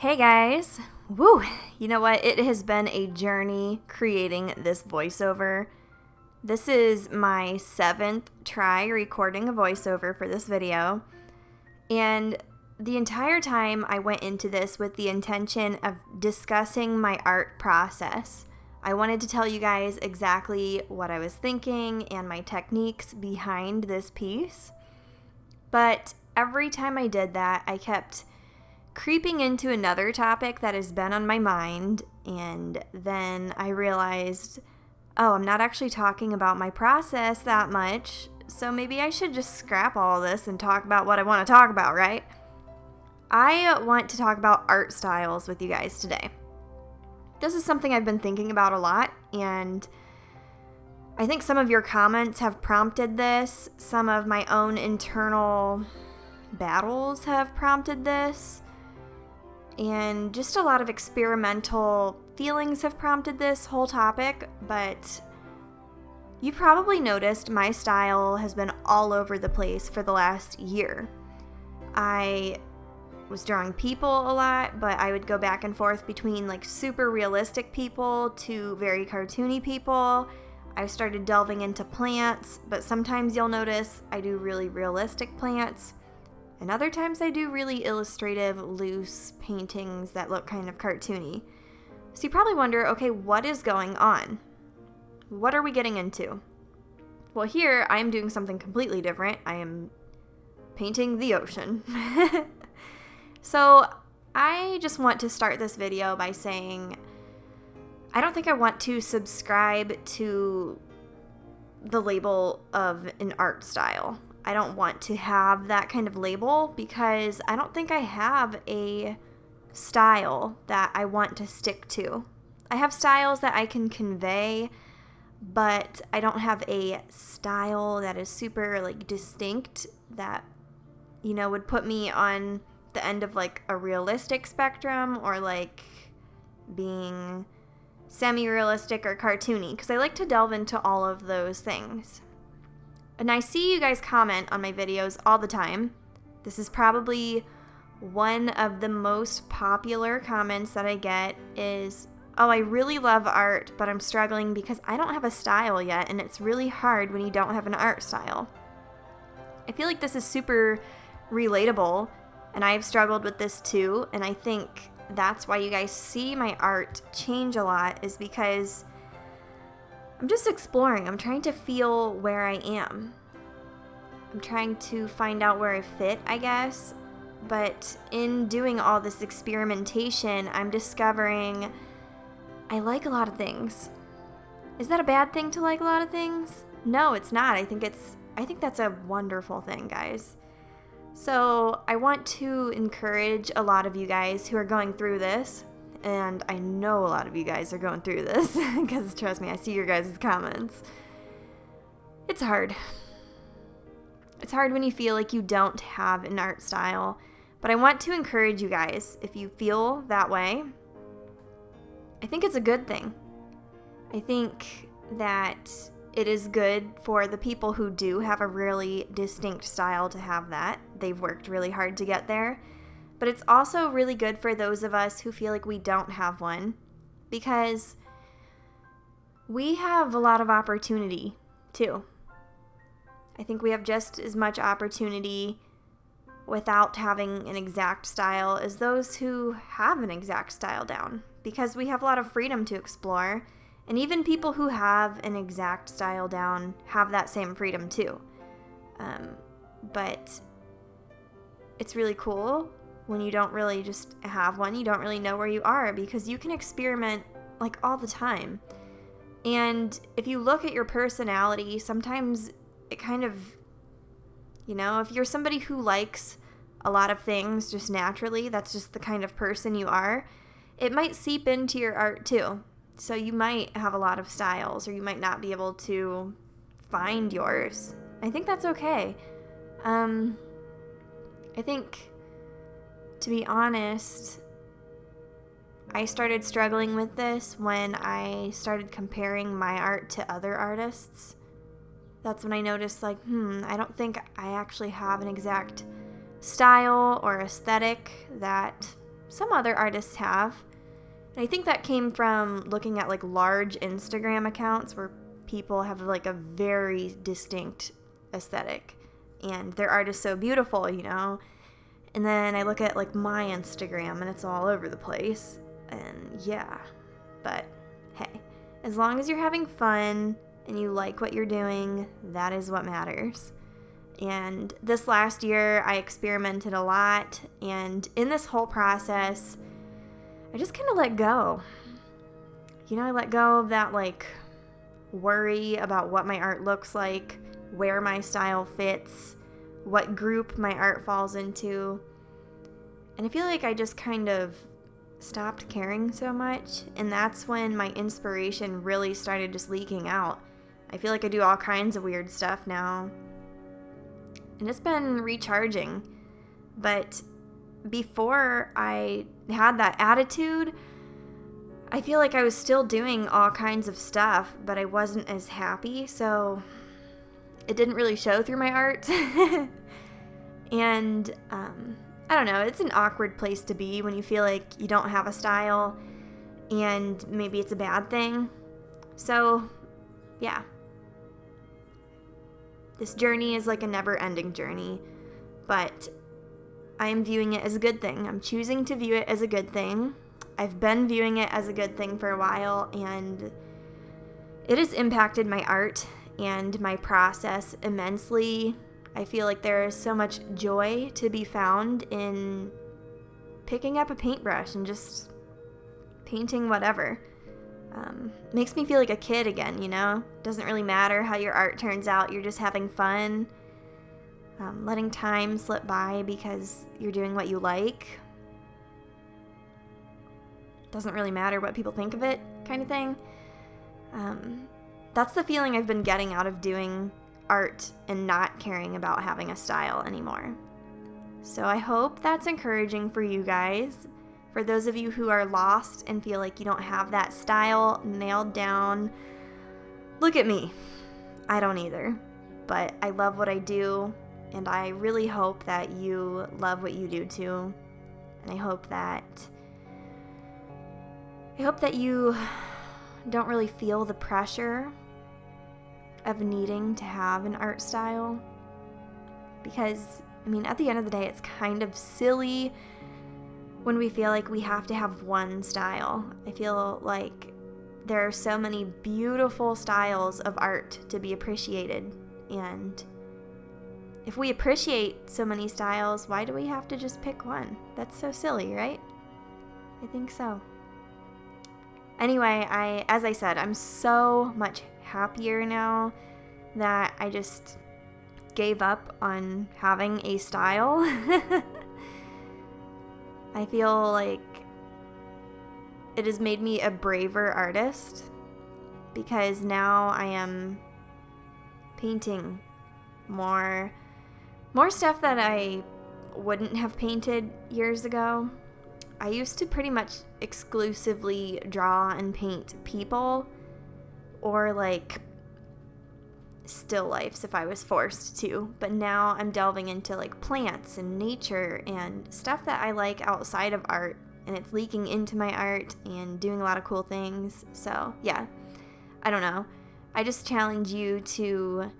Hey guys! Woo! You know what? It has been a journey creating this voiceover. This is my 7th try recording a voiceover for this video. And the entire time I went into this with the intention of discussing my art process. I wanted to tell you guys exactly what I was thinking and my techniques behind this piece. But every time I did that, I kept creeping into another topic that has been on my mind, and then I realized, oh, I'm not actually talking about my process that much, so maybe I should just scrap all this and talk about what I want to talk about, right? I want to talk about art styles with you guys today. This is something I've been thinking about a lot, and I think some of your comments have prompted this. Some of my own internal battles have prompted this. And just a lot of experimental feelings have prompted this whole topic, but you probably noticed my style has been all over the place for the last year. I was drawing people a lot, but I would go back and forth between like super realistic people to very cartoony people. I started delving into plants, but sometimes you'll notice I do really realistic plants. And other times I do really illustrative, loose paintings that look kind of cartoony. So you probably wonder, okay, what is going on? What are we getting into? Well, here I'm doing something completely different. I am painting the ocean. So I just want to start this video by saying I don't think I want to subscribe to the label of an art style. I don't want to have that kind of label because I don't think I have a style that I want to stick to. I have styles that I can convey, but I don't have a style that is super like distinct that, you know, would put me on the end of like a realistic spectrum or like being semi-realistic or cartoony, because I like to delve into all of those things. And I see you guys comment on my videos all the time. This is probably one of the most popular comments that I get is, oh, I really love art, but I'm struggling because I don't have a style yet, and it's really hard when you don't have an art style. I feel like this is super relatable, and I've struggled with this too, and I think that's why you guys see my art change a lot, is because I'm just exploring. I'm trying to feel where I am. I'm trying to find out where I fit, I guess. But in doing all this experimentation, I'm discovering I like a lot of things. Is that a bad thing to like a lot of things? No, it's not. I think that's a wonderful thing, guys. So I want to encourage a lot of you guys who are going through this. And I know a lot of you guys are going through this because trust me, I see your guys' comments. It's hard. It's hard when you feel like you don't have an art style. But I want to encourage you guys, if you feel that way, I think it's a good thing. I think that it is good for the people who do have a really distinct style to have that. They've worked really hard to get there. But it's also really good for those of us who feel like we don't have one, because we have a lot of opportunity too. I think we have just as much opportunity without having an exact style as those who have an exact style down, because we have a lot of freedom to explore, and even people who have an exact style down have that same freedom too. But it's really cool when you don't really just have one. You don't really know where you are, because you can experiment like all the time. And if you look at your personality, sometimes it kind of, you know, if you're somebody who likes a lot of things just naturally, that's just the kind of person you are, it might seep into your art too. So you might have a lot of styles, or you might not be able to find yours. I think that's okay. I think, to be honest, I started struggling with this when I started comparing my art to other artists. That's when I noticed, like, I don't think I actually have an exact style or aesthetic that some other artists have. And I think that came from looking at like large Instagram accounts where people have like a very distinct aesthetic and their art is so beautiful, you know. And then I look at like my Instagram and it's all over the place. And yeah, but hey, as long as you're having fun and you like what you're doing, that is what matters. And this last year, I experimented a lot, and in this whole process, I just kind of let go. You know, I let go of that, like, worry about what my art looks like, where my style fits, what group my art falls into. And I feel like I just kind of stopped caring so much, and that's when my inspiration really started just leaking out. I feel like I do all kinds of weird stuff now. And it's been recharging. But before I had that attitude, I feel like I was still doing all kinds of stuff, but I wasn't as happy, so it didn't really show through my art. And I don't know, it's an awkward place to be when you feel like you don't have a style and maybe it's a bad thing. So, yeah. This journey is like a never-ending journey, but I am viewing it as a good thing. I'm choosing to view it as a good thing. I've been viewing it as a good thing for a while, and it has impacted my art and my process immensely. I feel like there is so much joy to be found in picking up a paintbrush and just painting whatever. Makes me feel like a kid again, you know? Doesn't really matter how your art turns out. You're just having fun, letting time slip by because you're doing what you like. Doesn't really matter what people think of it, kind of thing. That's the feeling I've been getting out of doing art and not caring about having a style anymore. So I hope that's encouraging for you guys. For those of you who are lost and feel like you don't have that style nailed down, look at me. I don't either. But I love what I do, and I really hope that you love what you do too. And I hope that you don't really feel the pressure of needing to have an art style. Because, I mean, at the end of the day, it's kind of silly when we feel like we have to have one style. I feel like there are so many beautiful styles of art to be appreciated. And if we appreciate so many styles, why do we have to just pick one? That's so silly, right? I think so. Anyway, as I said, I'm so much happier now that I just gave up on having a style. I feel like it has made me a braver artist because now I am painting more stuff that I wouldn't have painted years ago. I used to pretty much exclusively draw and paint people or like still lifes if I was forced to, but now I'm delving into like plants and nature and stuff that I like outside of art, and it's leaking into my art and doing a lot of cool things. So yeah, I don't know, I just challenge you to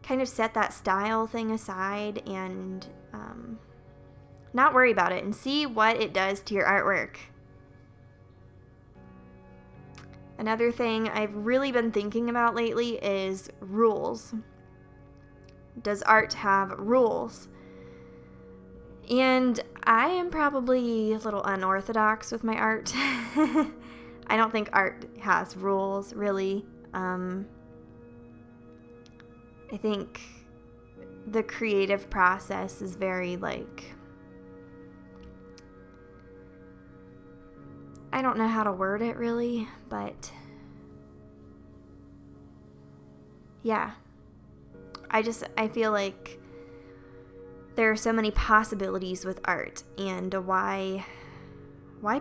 kind of set that style thing aside and not worry about it and see what it does to your artwork. Another thing I've really been thinking about lately is rules. Does art have rules? And I am probably a little unorthodox with my art. I don't think art has rules, really. I think the creative process is very, like, I don't know how to word it really, but yeah. I feel like there are so many possibilities with art, and why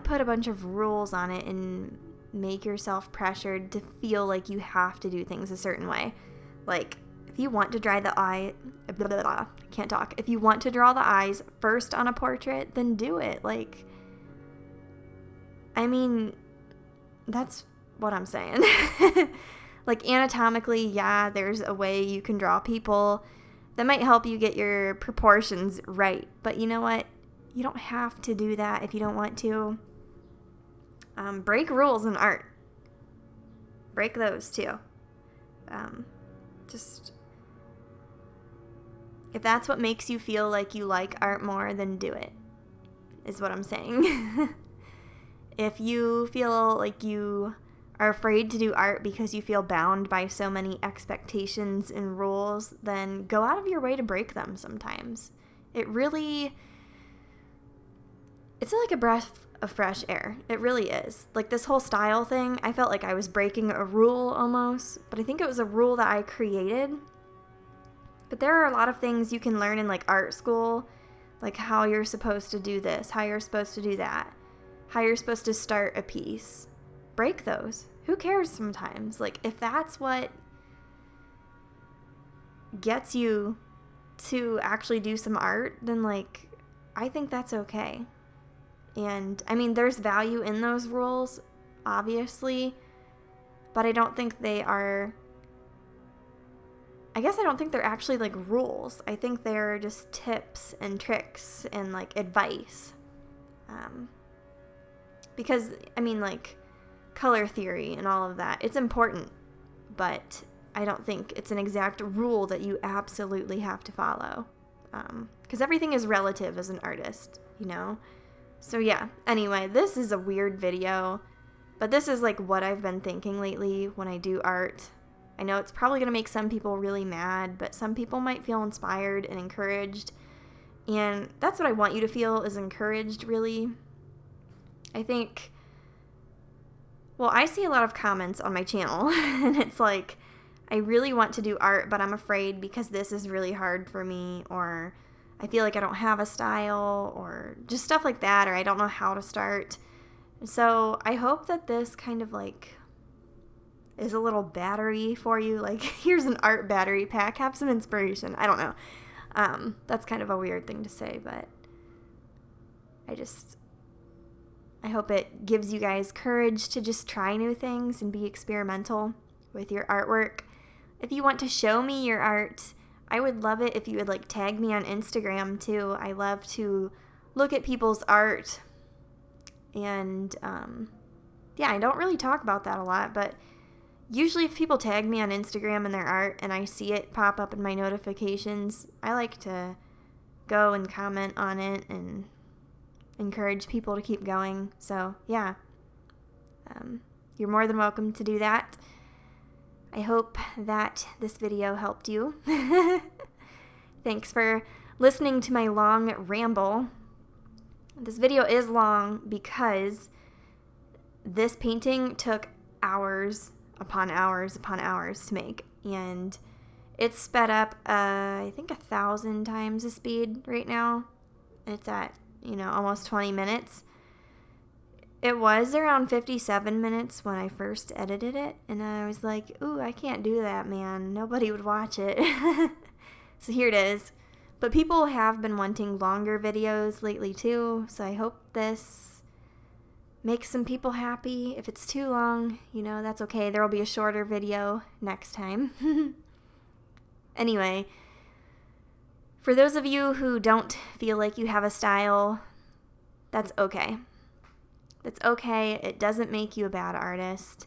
put a bunch of rules on it and make yourself pressured to feel like you have to do things a certain way? Like, if you want to draw the eye, blah, blah, blah, can't talk. If you want to draw the eyes first on a portrait, then do it. Like, I mean, that's what I'm saying. Like, anatomically, yeah, there's a way you can draw people that might help you get your proportions right. But you know what? You don't have to do that if you don't want to. Break rules in art. Break those too. Just, if that's what makes you feel like you like art more, then do it, is what I'm saying. If you feel like you are afraid to do art because you feel bound by so many expectations and rules, then go out of your way to break them sometimes. It's like a breath of fresh air. It really is. Like, this whole style thing, I felt like I was breaking a rule almost, but I think it was a rule that I created. But there are a lot of things you can learn in, like, art school, like how you're supposed to do this, how you're supposed to do that, how you're supposed to start a piece. Break those. Who cares sometimes? Like, if that's what gets you to actually do some art, then, like, I think that's okay. And, I mean, there's value in those rules, obviously, but I don't think they are, I don't think they're actually, like, rules. I think they're just tips and tricks and, like, advice. Because, I mean, like, color theory and all of that, it's important, but I don't think it's an exact rule that you absolutely have to follow. Because everything is relative as an artist, you know? So yeah, anyway, this is a weird video, but this is like what I've been thinking lately when I do art. I know it's probably going to make some people really mad, but some people might feel inspired and encouraged, and that's what I want you to feel, is encouraged, really. I think, well, I see a lot of comments on my channel, and it's like, I really want to do art, but I'm afraid because this is really hard for me, or I feel like I don't have a style, or just stuff like that, or I don't know how to start. So I hope that this kind of like is a little battery for you. Like, here's an art battery pack, have some inspiration. I don't know. That's kind of a weird thing to say, but I hope it gives you guys courage to just try new things and be experimental with your artwork. If you want to show me your art, I would love it if you would like tag me on Instagram too. I love to look at people's art, and yeah, I don't really talk about that a lot, but usually if people tag me on Instagram in their art and I see it pop up in my notifications, I like to go and comment on it and encourage people to keep going. So yeah, you're more than welcome to do that. I hope that this video helped you. Thanks for listening to my long ramble. This video is long because this painting took hours upon hours upon hours to make, and it's sped up I think 1,000 times the speed right now. It's at, almost 20 minutes. It was around 57 minutes when I first edited it, and I was like, ooh, I can't do that, man. Nobody would watch it. So here it is. But people have been wanting longer videos lately too, so I hope this makes some people happy. If it's too long, that's okay. There will be a shorter video next time. Anyway, for those of you who don't feel like you have a style, that's okay. It's okay. It doesn't make you a bad artist.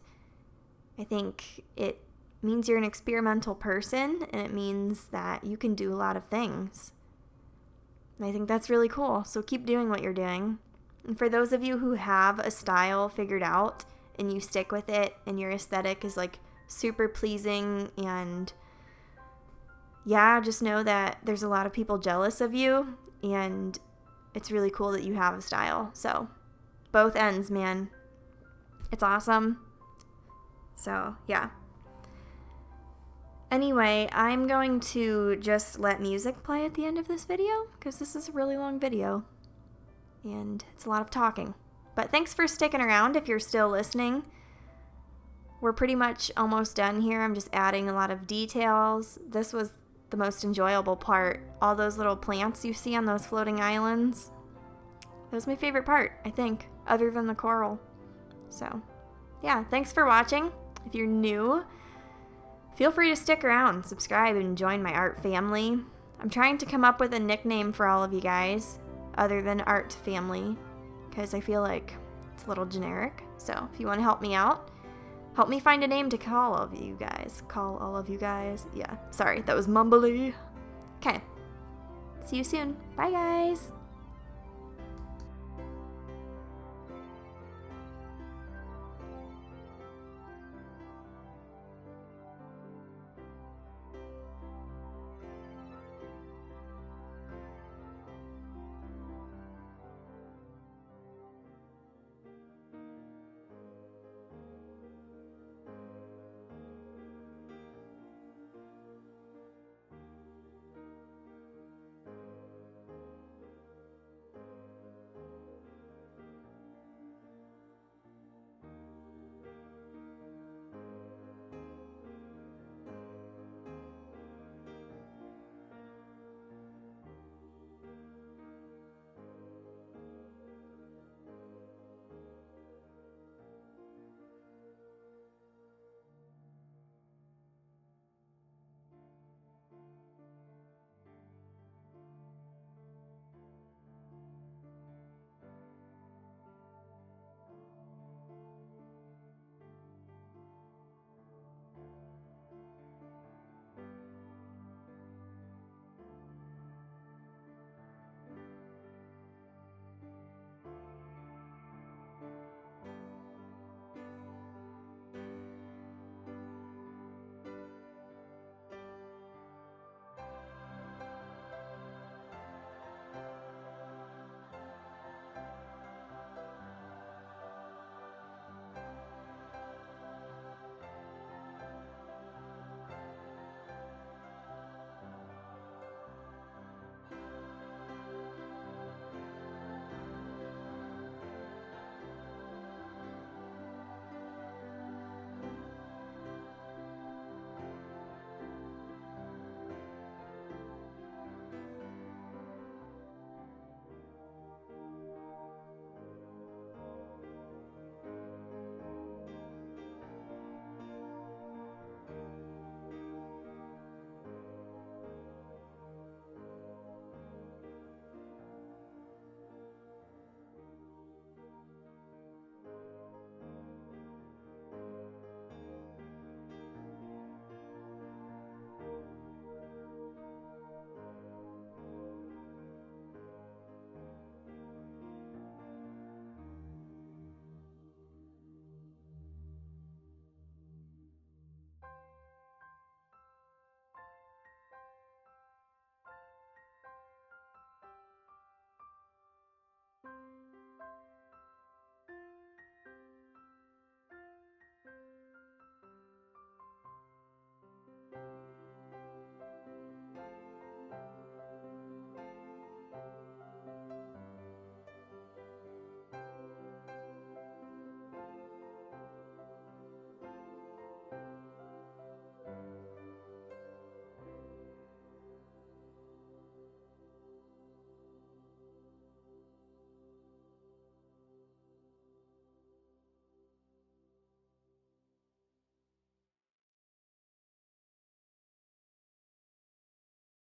I think it means you're an experimental person, and it means that you can do a lot of things. And I think that's really cool. So keep doing what you're doing. And for those of you who have a style figured out and you stick with it and your aesthetic is like super pleasing, and yeah, just know that there's a lot of people jealous of you, and it's really cool that you have a style. So both ends, man. It's awesome. So, yeah. Anyway, I'm going to just let music play at the end of this video because this is a really long video and it's a lot of talking. But thanks for sticking around if you're still listening. we're pretty much almost done here. I'm just adding a lot of details. This was the most enjoyable part. All those little plants you see on those floating islands. That was my favorite part, I think, other than the coral. So, yeah, thanks for watching. If you're new, feel free to stick around, subscribe, and join my art family. I'm trying to come up with a nickname for all of you guys, other than art family, because I feel like it's a little generic. So, if you want to help me out, help me find a name to call all of you guys. Call all of you guys. Yeah, sorry, that was mumbly. Okay, see you soon. Bye, guys.